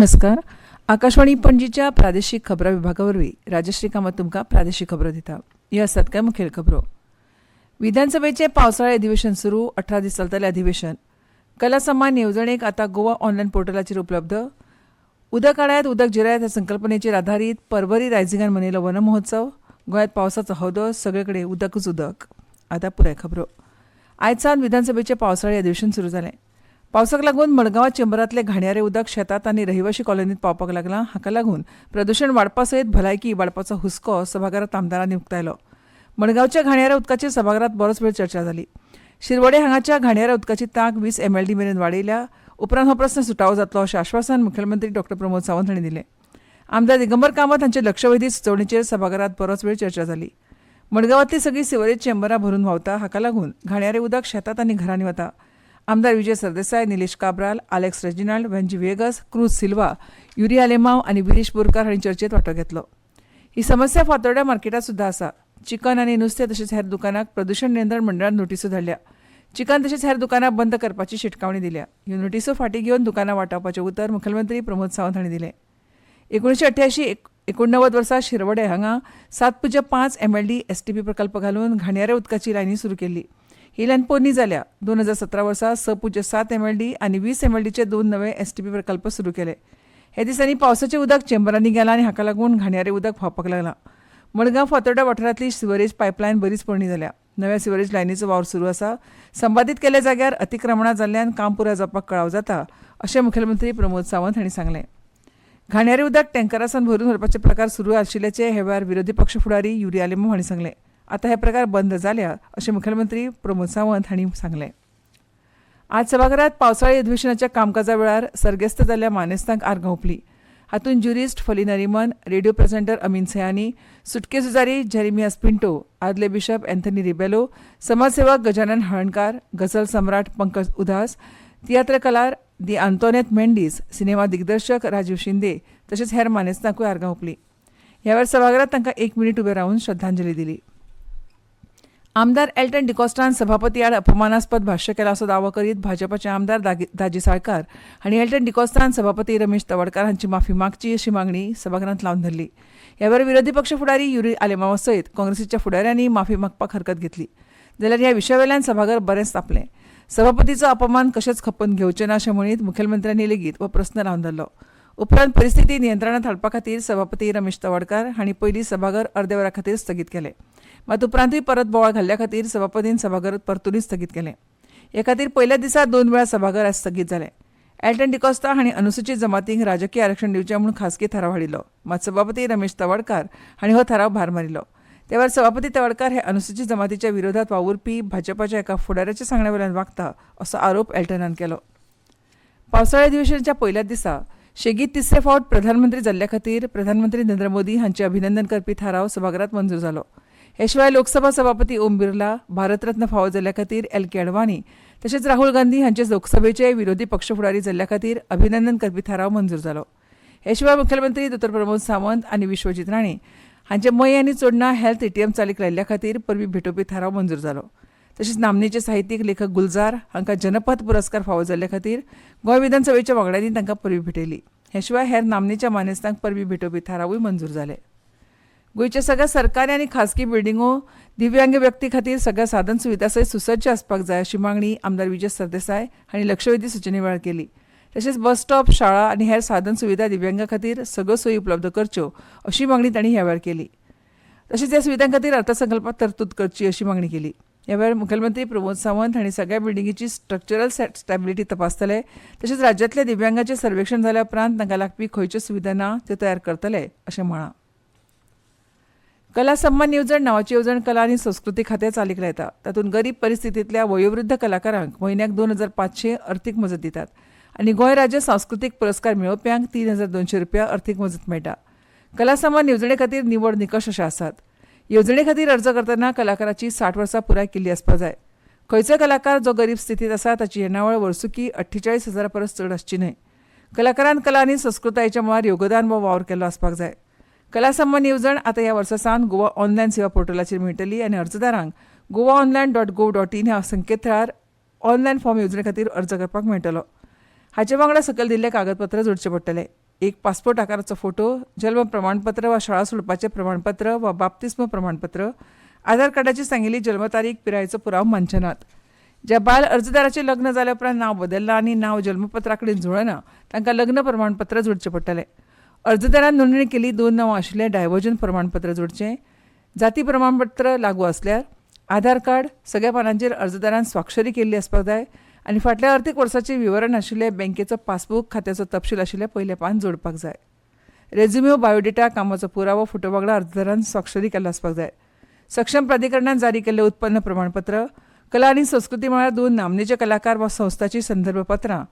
नमस्कार. आकाशवाणी पणजीच्या प्रादेशीक खबरां विभागावरवीं राजश्री कामत तुमकां प्रादेशीक खबरो दिता. ह्यो आसात कांय मुखेल खबरो. विधानसभेचें पावसाळें अधिवेशन सुरू. 18 दीस चलतलें अधिवेशन. कला सन्मान येवजणेक आतां गोवा ऑनलायन पोर्टलाचेर उपलब्ध. उदक आडात उदक जिरायत ह्या संकल्पनेचेर आधारीत परवरी रायजिंगान मनयलो वन महोत्सव. गोंयांत पावसाचो हौदो. सगळे कडेन उदकूच उदक. आतां पुराय खबरो. आयज सावन विधानसभेचें पावसाळें अधिवेशन सुरू जालें. पावसाक लागून मडगांव चेंबरांतलें घाणयारें उदक शेतांत आनी रहिवाशी कॉलनींत पावपाक लागलां. हाका लागून प्रदूशण वाडपा सयत भलायकी इबाडपाचो हुस्को सभाघरांत आमदारांनी उक्तायलो. मडगांवच्या घाणयाऱ्या उदकाचेर सभाघरांत बरोच वेळ चर्चा जाली. शिरवडे हांगाच्या घाणयाऱ्या उदकाची तांक 20 MLD मेरेन वाडयल्या. उपरांत हो प्रस्न सुटावो जातलो अशें आश्वासन मुखेलमंत्री डॉ. प्रमोद सावंत हांणी दिलें. आमदार दिगंबर कामत हांचे लक्षवेधी सुचोवणेचेर सभाघरांत बरोच वेळ चर्चा जाली. मडगांवांतली सगळीं सिवरेज चेंबरां भरून व्हांवता. हाका लागून घाणयारें उदक शेतांत आनी घरांनी वता. आमदार विजय सरदेसाय, निलेश काब्राल, आलेक्स रेजिनाल्ड, वेंजी वेगस, क्रूज सिल्वा, युरिया लेमाव आनी विरीश बोरकार हांणी चर्चेत वांटो घेतलो. ही समस्या फातोड्या मार्केटांत सुद्धा आसा. चिकन आनी नुस्तें तशेंच हेर दुकानांक प्रदूशण नियंत्रण मंडळान नोटीसो धाडल्या. चिकन तशेंच हेर दुकानां बंद करपाची शिटकावणी दिल्या. ह्यो नोटीसो फाटीं घेवन दुकानां वाटावपाचें उतर मुखेलमंत्री प्रमोद सावंत हांणी दिलें. 1988-89 वर्सा शिरवडे हांगा 7.5 MLD STP प्रकल्प घालून घाणयाऱ्या उदकाची लायनी सुरू केल्ली. ही लायन पोरणी जाल्या. 2017 वर्सा 6.7 MLD आनी 20 MLDचे 2 नवे STP प्रकल्प सुरू केले. हे दिसांनी पावसाचें उदक चेंबरांनी गेलां आनी हाका लागून घाणयारें उदक व्हांवपाक लागलां. मडगांव फातोड्डा वाठारांतली सिवरेज पायपलायन बरीच पोरणी जाल्या. नव्या सिवरेज लायनीचो वावर सुरू आसा. संबादीत केल्ल्या जाग्यार अतिक्रमणां जाल्ल्यान काम पुराय जावपाक कळाव जाता अशें मुखेलमंत्री प्रमोद सावंत हांणी सांगलें. घाणयारें उदक टँकरासान भरून व्हरपाचे प्रकार सुरू आशिल्ल्याचे हे वेळार विरोधी पक्ष फुडारी युरिया लेमाव हांणी सांगलें. आतां हे प्रकार बंद जाल्या अशें मुखेलमंत्री प्रमोद सावंत हांणी सांगलें. आज सभाघरांत पावसाळी अधिवेशनाच्या कामकाजा वेळार सर्गेस्त जाल्ल्या मानेस्तांक आर्गां ओंपलीं. हातूंत ज्युरिस्ट फलिना रिमन, रेडिओ प्रेझेंटर अमीन सयानी, सुटके झुजारी जेरेमियास पिंटो, आदले बिशप एंथनी रिबेलो, समाजसेवक गजानन हळणकार, गझल सम्राट पंकज उदास, तियात्र कलाकार दी आंतोनेत मेंडीस, सिनेमा दिग्दर्शक राजीव शिंदे तशेंच हेर मानेस्तांकूय आर्गां ओंपलीं. ह्या वेळार सभाघरांत तांकां 1 मिनीट उबें रावन श्रद्धांजली दिली. आमदार एल्टन डिकॉस्टान सभापती आड अपमानास्पद भाश्य केला असो दावो करीत भाजपाचे आमदार दाजी साळकार हांणी एल्टन डिकॉस्टान सभापती रमेश तवडकार हांची माफी मागची अशी मागणी सभाघरांत लावन धरली. ह्या वेळार विरोधी पक्ष फुडारी युरिया लेमाव सयत काँग्रेसीच्या फुडाऱ्यांनी माफी मागपाक हरकत घेतली. जाल्यार ह्या विशयावेल्यान सभाघर बरेंच तापलें. सभापतीचो अपमान कशेच खपोवन घेवचे ना अशें म्हणीत मुखेलमंत्र्यांनी लेगीत हो प्रस्न लावन धरलो. उपरांत परिस्थिती नियंत्रणांत हाडपा खातीर सभापती रमेश तवडकार हांणी पयलीं सभाघर अर्दे वरा खातीर स्थगीत केलें. मात उपरांतूय परत बोवाळ घाल्ल्या खातीर सभापतीन सभाघर परतूनय स्थगीत केलें. हे खातीर पयल्या दिसा 2 वेळा सभाघर आज स्थगीत जालें. एल्टन डिकॉस्टा हांणी अनुसूचित जमातींक राजकीय आरक्षण दिवचें म्हूण खासगी थाराव हाडिल्लो. मात सभापती रमेश तवडकार हांणी हो थाराव भायर मारिल्लो. त्या वेळार सभापती तवडकार हे अनुसूचित जमातीच्या विरोधात वावुरपी भाजपाच्या एका फुडाऱ्याच्या सांगण्या वेल्यान वागता असो आरोप एल्टनान केलो. पावसाळी अधिवेशनाच्या पयल्या दिसा शेगीत तिसरे फावट प्रधानमंत्री जाल्ल्या खातीर प्रधानमंत्री नरेंद्र मोदी हांचे अभिनंदन करपी थाराव सभाघरांत मंजूर जालो. हे शिवाय लोकसभा सभापती ओम बिर्ला, भारतरत्न फावो जाल्ल्या खातीर LK अडवाणी तशेंच राहुल गांधी हांचे लोकसभेचे विरोधी पक्ष फुडारी जाल्ल्या खातीर अभिनंदन करपी थाराव मंजूर जालो. हे शिवाय मुखेलमंत्री डॉ. प्रमोद सावंत आनी विश्वजीत राणे हांचे मय आनी चोडणा हेल्थ ATM चालीक लायिल्ल्या खातीर परबी भेटोवपी थाराव मंजूर जालो. तशेंच नामनेचे साहित्यीक लेखक गुलजार हांकां जनपथ पुरस्कार फावो जाल्ल्या खातीर गोंय विधानसभेच्या वांगड्यांनी तांकां परबी भेटयली. हे शिवाय हेर नामनेच्या मानेस्तांक परबी भेटोवपी थारावूय मंजूर जाले. गोंयच्या सगळ्या सरकारी आनी खासगी बिल्डिंगो दिव्यांग व्यक्ती खातीर सगळ्या साधन सुविधा सयत सुसज्ज आसपाक जाय अशी मागणी आमदार विजय सरदेसाय हांणी लक्षवेधी सुचोवणे वेळार केली. तशेंच बस स्टॉप, शाळा आनी हेर साधन सुविधा दिव्यांगां खातीर सगळ्यो सोयी उपलब्ध करच्यो अशी मागणी तांणी ह्या वेळार केली. तशेंच ह्या सुविधां खातीर अर्थसंकल्पांत तरतूद करची अशी मागणी केली. ह्या वेळार मुखेलमंत्री प्रमोद सावंत हांणी सगळ्या बिल्डिंगेची स्ट्रक्चरल स्टॅबिलिटी तपासतले. तशेंच राज्यांतल्या दिव्यांगांचें सर्वेक्षण जाल्या उपरांत तांकां लागपी खंयच्यो सुविधा ना त्यो तयार करतले अशें म्हळां. कला सन्मान येवजण नांवाची येवजण कला आनी संस्कृती खातें चालीक लायता. तातूंत गरीब परिस्थितींतल्या वयोवृद्ध कलाकारांक म्हयन्याक 2500 अर्थीक मजत दितात आनी गोंय राज्य सांस्कृतीक पुरस्कार मेळोवप्यांक 3200 रुपया अर्थीक मजत मेळटा. कला सन्मान येवजणे खातीर निवड निकश अशे आसात. येवजणे खातीर अर्ज करतना कलाकाराची 60 वर्सां पुराय केल्ली आसपाक जाय. खंयचोय कलाकार जो गरीब स्थितींत आसा ताची येणावळ वर्सुकी 48,000 परस चड आसची न्हय. कलाकारान कला आनी संस्कृतायेच्या मळार योगदान वा वावर केल्लो आसपाक जाय. कला सन्मान येवजण आतां ह्या वर्सा सावन गोवा ऑनलायन सेवा पोर्टलाचेर मेळटली आनी अर्जदारांक goaonline.gov.in ह्या संकेतथळार ऑनलायन फॉर्म येवजणे खातीर अर्ज करपाक मेळटलो. हाचे वांगडा सकयल दिल्ले कागदपत्र जोडचे पडटले. एक पासपोर्ट आकाराचो फोटो, जल्म प्रमाणपत्र वा शाळा सोडपाचें प्रमाणपत्र वा बाप्तिस्म प्रमाणपत्र, आधार कार्डाची सांगिल्ली जल्म तारीख, पिरायेचो पुरावो मानचे नात. ज्या बायल अर्जदाराचें लग्न जाल्या उपरांत नांव बदललां आनी नांव जल्मपत्रा कडेन जुळना तांकां लग्न प्रमाणपत्र जोडचें पडटलें. अर्जदारान नोंदणी केल्ली 2 नांवां आशिल्लें डायवर्जन प्रमाणपत्र जोडचें. जाती प्रमाणपत्र लागू आसल्यार आधार कार्ड सगळ्या पानांचेर अर्जदारान स्वाक्षरी केल्ली आसपाक जाय आनी फाटल्या अर्थीक वर्साचें विवरण आशिल्लें बँकेचो पासबूक, खात्याचो तपशील आशिल्लें पयलें पान जोडपाक जाय. रेझ्युम्यो, बायोडेटा, कामाचो पुरावो, फोटो वांगडा अर्जदारान स्वाक्षरी केल्लो आसपाक जाय. सक्षम प्राधिकरणान जारी केल्लें उत्पन्न प्रमाणपत्र, कला आनी संस्कृती मळार 2 नामनेचे कलाकार वा संस्थांची संदर्भपत्रां,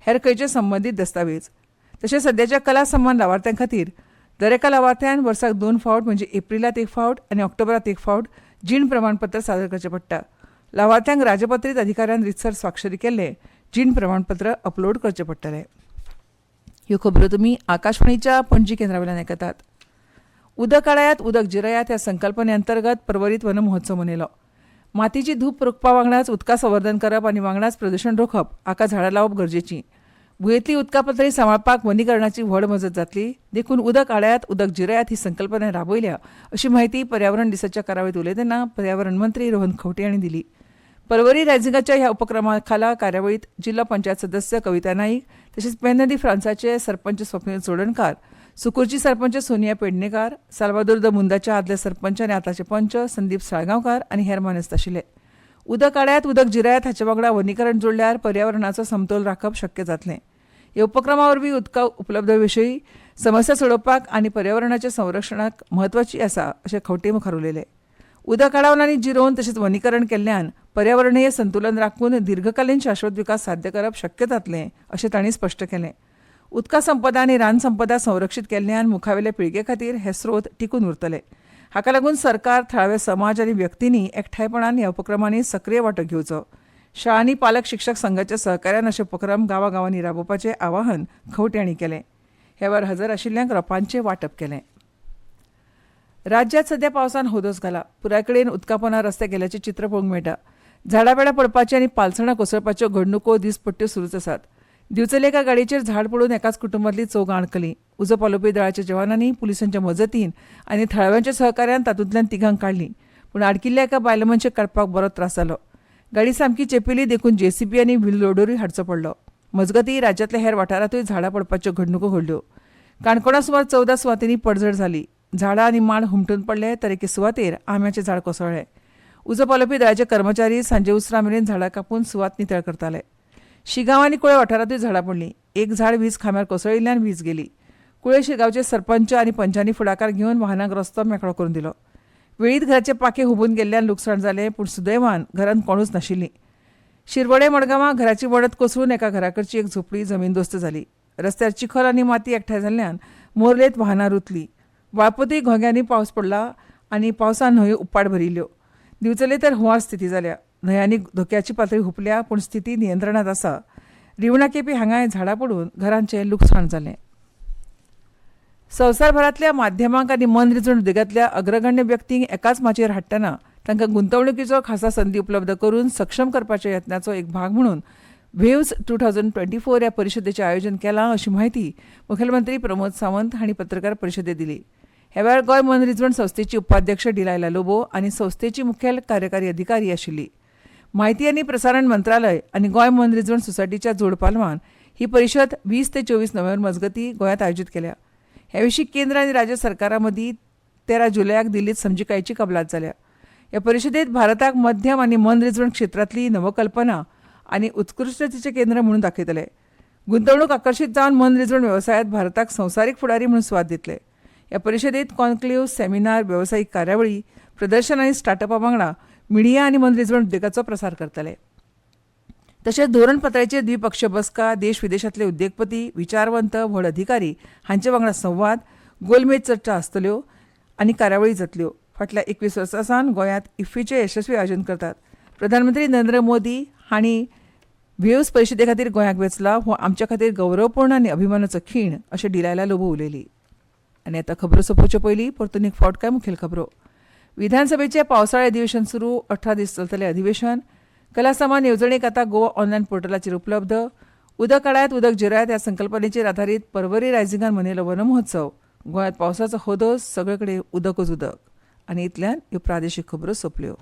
हेर खंयचे संबंदीत दस्तावेज. तशेंच सद्याच्या कला सन्मान लावार्थ्यां खातीर दर एका लावार्थ्यान वर्साक 2 फावट म्हणजे एप्रिलांत 1 फावट आनी ऑक्टोबरांत 1 फावट जीण प्रमाणपत्र सादर करचें पडटा. लावार्थ्यांक राजपत्रीत अधिकाऱ्यान रितसर स्वाक्षरी केल्लें जीण प्रमाणपत्र अपलोड करचें पडटलें. ह्यो खबरो तुमी आकाशवाणीच्या पणजी केंद्रा वयल्यान आयकतात. उदक आडायात उदक जिरयात ह्या संकल्पने अंतर्गत पर्वरीत वन महोत्सव मनयलो. मातीची धूप रोखपा वांगडाच उदका संवर्धन करप आनी वांगडाच प्रदूशण रोखप हाका झाडां लावप गरजेचीं. भुंयेंतली उदका पातळी सांबाळपाक वनीकरणाची व्हड मजत जातली. देखून उदक आडायात उदक जिरयात ही संकल्पना राबयल्या अशी माहिती पर्यावरण दिसाच्या कार्यावळीत उलयतना पर्यावरण मंत्री रोहन खंवटे हांणी दिली. पर्वरी रायझिंगाच्या ह्या उपक्रमा खाला कार्यावळीत जिल्हा पंचायत सदस्य कविता नाईक, तशेंच पेर्नेदी फ्रांसाचे सरपंच स्वप्नील चोडणकार, सुकूरची सरपंच सोनिया पेडणेकार, साल्वादोर द मुंदाच्या आदले सरपंच आनी आतांचे पंच संदीप साळगांवकार आनी हेर मानेस्त आशिल्ले. उदक आडायात उदक जिरयात हाचे वांगडा वनीकरण जोडल्यार पर्यावरणाचो समतोल राखप शक्य जातलें. ह्या उपक्रमा वरवीं उदका उपलब्ध विशयी समस्या सोडोवपाक आनी पर्यावरणाच्या संरक्षणाक म्हत्वाची आसा अशें खंवटे मुखार उलयले. उदक आडावन आनी जिरोवन तशेंच वनीकरण केल्ल्यान पर्यावरणीय संतुलन राखून दीर्घकालीन शाश्वत विकास साध्य करप शक्य जातलें अशें तांणी स्पश्ट केलें. उदका संपदा आनी रान संपदा संरक्षीत केल्ल्यान मुखावेले पिळगे खातीर हे स्रोत टिकून उरतले. हाका लागून सरकार, थळावे समाज आनी व्यक्तींनी एकठांयपणान ह्या उपक्रमांनी सक्रीय वांटो घेवचो. शाळा आनी पालक शिक्षक संघाच्या सहकार्यान अशे उपक्रम गांवागांवांनी राबोवपाचें आवाहन खंवटे हांणी केलें. ह्या वेळार हजर आशिल्ल्यांक रोपांचें वांटप केलें. राज्यांत सध्या पावसान होदोस घाला. पुराय कडेन उदकापोंदा रस्ते गेल्याचें चित्र पळोवंक मेळटा. झाडां पेडां पडपाची आनी पालसणां कोसळपाच्यो घडणुको दिसपट्ट्यो सुरूच आसात. दिवचले एका गाडयेचेर झाड पडून एकाच कुटुंबांतलीं 4 आडकलीं. उजो पालोवपी दळाच्या जवानांनी पुलिसांच्या मजतीन आनी थळाव्यांच्या सहकार्यान तातूंतल्यान 3 काडलीं. पूण आडकिल्ल्या एका बायल मनशाक काडपाक बरो त्रास जालो. गाडी सामकी चेपिल्ली देखून जेसीबी आनी व्हील लोडरूय हाडचो पडलो. मजगतीं राज्यांतल्या हेर वाठारांतूय झाडां पडपाच्यो घडणुको घडल्यो. काणकोणा सुमार 14 सुवातींनी पडझड जाली. झाडां आनी माड हुमटून पडले तर एके सुवातेर आंब्याचें झाड कोसळ्ळें. उजो पालोवपी दळाचे कर्मचारी सांजे उसरा मेरेन झाडां कापून सुवात नितळ करताले. शिगांव आनी कुळे वाठारांतूय झाडां पडलीं. एक झाड वीज खांब्यार कोसळिल्ल्यान वीज गेली. कुळे शिगांवचे सरपंच आनी पंचांनी फुडाकार घेवन वाहनांक रस्तो मेकळो करून दिलो. वेळीत घराचे पाके हुबून गेल्ल्यान लुकसाण जालें, पूण सुदैवान घरांत कोणूच नाशिल्लीं. शिरवडे मडगांवां घराची वणत कोसळून एका घराकडची एक झोपडी जमीनदोस्त जाली. रस्त्यार चिखल आनी माती एकठांय जाल्ल्यान मोरलेत वाहनां रुतलीं. वाळपती घोग्यांनी पावस पडला आनी पावसान न्हंयो उप्पाड भरिल्ल्यो. दिवचले तर हुंवार स्थिती जाल्या. न्हंयांनी धोक्याची पातळी हुपल्या, पूण स्थिती नियंत्रणांत आसा. रिवणा केपी हांगाय झाडां पडून घरांचें लुकसाण जालें. संवसारभरांतल्या माध्यमांक आनी मनरिजवण उद्देगांतल्या अग्रगण्य व्यक्तींक एकाच माचयेर हाडटना तांकां गुंतवणुकीचो खासा संदी उपलब्ध करून सक्षम करपाच्या यत्नाचो एक भाग म्हणून वेव्स 2024 ह्या परिशदेचें आयोजन केलां अशी माहिती मुखेलमंत्री प्रमोद सावंत हांणी पत्रकार परिशदेंत दिली. ह्या वेळार गोंय मनरिजवण संस्थेची उपाध्यक्ष डिलायला लोबो आनी संस्थेची मुखेल कार्यकारी अधिकारी आशिल्ली. माहिती आनी प्रसारण मंत्रालय आनी गोंय मनरिजवण सोसायटीच्या जोड पालवान ही परिशद 20 ते 24 नोव्हेंबर मजगतीं गोंयांत आयोजीत केल्या. ह्या विशीं केंद्र आनी राज्य सरकारां मदीं 13 जुलयाक दिल्लीत समजिकायेची कबलात जाल्या. ह्या परिशदेंत भारताक मध्यम आनी मनरिजवण क्षेत्रांतली नवकल्पना आनी उत्कृश्टतेचें केंद्र म्हणून दाखयतले. गुंतवणूक आकर्शीत जावन मनरिजवण वेवसायांत भारताक संवसारीक फुडारी म्हणून स्वाद दितले. ह्या परिशदेंत कॉन्क्लेव्ह, सेमिनार, वेवसायीक कार्यावळी, प्रदर्शन आनी स्टार्टअपां वांगडा मिडिया आनी मनरिजवण उद्देगाचो प्रसार करतले. तशेंच धोरण पातळीचेर द्विपक्षीय बसका, देश विदेशांतले उद्देगपती, विचारवंत, व्हड अधिकारी हांचे वांगडा संवाद, गोलमेज चर्चा आसतल्यो आनी कार्यावळी जातल्यो. फाटल्या 21 वर्सां सावन गोंयांत इफ्फीचें यशस्वी आयोजन करतात. प्रधानमंत्री नरेंद्र मोदी हांणी वेव्स परिशदे खातीर गोंयांक वेचला हो आमच्या खातीर गौरवपूर्ण आनी अभिमानाचो खीण अशें डिलायला लोबो उलयली. आनी आतां खबरो सोंपोवचे पयलीं परतून एक फावट काय मुखेल खबरो. विधानसभेचें पावसाळें अधिवेशन सुरू. 18 दीस चलतलें अधिवेशन. कला समान येवजणेक आतां गोवा ऑनलायन पोर्टलाचेर उपलब्ध. उदक काडायत उदक जिरायत ह्या संकल्पनेचेर आधारीत पर्वरी रायझिंगान मनयलो वन महोत्सव. गोंयांत पावसाचो होदोस, सगळे कडेन उदकच उदक. आनी इतल्यान ह्यो प्रादेशीक खबरो सोंपल्यो.